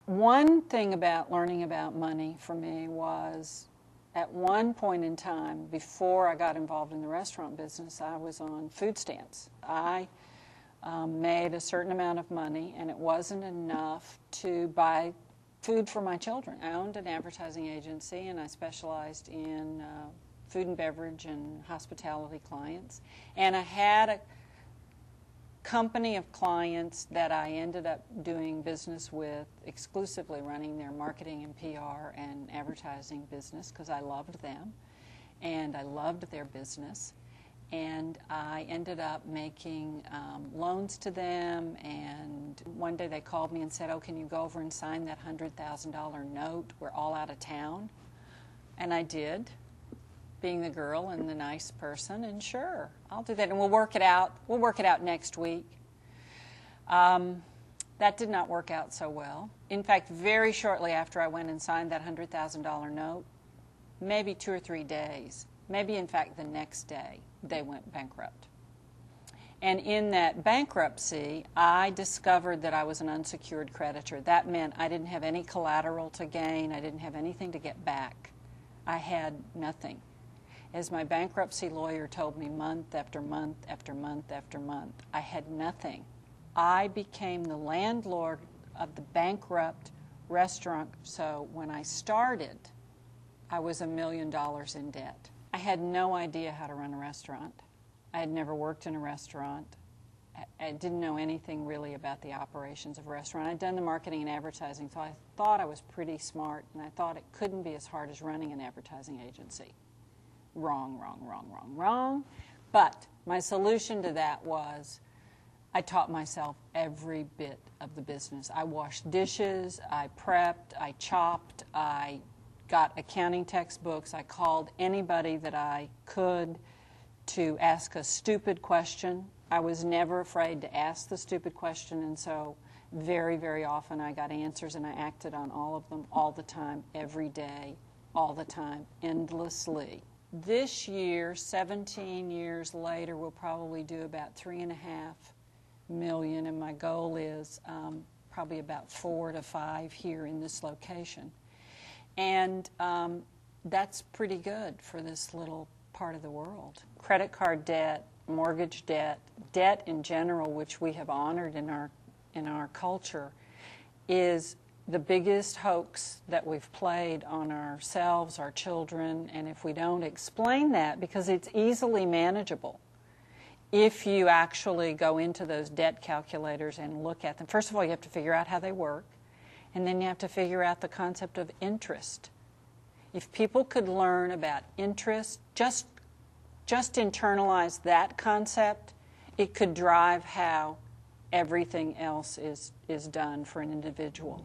One thing about learning about money for me was, at one point in time, before I got involved in the restaurant business, I was on food stamps. I made a certain amount of money, and it wasn't enough to buy food for my children. I owned an advertising agency, and I specialized in food and beverage and hospitality clients. And I had a company of clients that I ended up doing business with, exclusively running their marketing and PR and advertising business, because I loved them and I loved their business. And I ended up making loans to them, and one day they called me and said, "Oh, can you go over and sign that $100,000 note? We're all out of town." And I did, being the girl and the nice person, and sure, I'll do that, and we'll work it out. We'll work it out next week. That did not work out so well. In fact, very shortly after I went and signed that $100,000 note, maybe 2 or 3 days, maybe in fact the next day, they went bankrupt. And in that bankruptcy, I discovered that I was an unsecured creditor. That meant I didn't have any collateral to gain. I didn't have anything to get back. I had nothing. As my bankruptcy lawyer told me month after month after month after month, I had nothing. I became the landlord of the bankrupt restaurant. So when I started, I was $1 million in debt. I had no idea how to run a restaurant. I had never worked in a restaurant. I didn't know anything really about the operations of a restaurant. I'd done the marketing and advertising, so I thought I was pretty smart, and I thought it couldn't be as hard as running an advertising agency. Wrong, wrong, wrong, wrong, wrong. But my solution to that was I taught myself every bit of the business. I washed dishes, I prepped, I chopped, I got accounting textbooks. I called anybody that I could to ask a stupid question. I was never afraid to ask the stupid question, and so very, very often I got answers, and I acted on all of them all the time, every day, all the time, endlessly. This year, 17 years later, we'll probably do about $3.5 million, and my goal is probably about 4 to 5 here in this location. And that's pretty good for this little part of the world. Credit card debt, mortgage debt, debt in general, which we have honored in our culture, is the biggest hoax that we've played on ourselves, our children, and if we don't explain that, because it's easily manageable. If you actually go into those debt calculators and look at them, first of all, you have to figure out how they work, and then you have to figure out the concept of interest. If people could learn about interest, just internalize that concept, it could drive how everything else is done for an individual.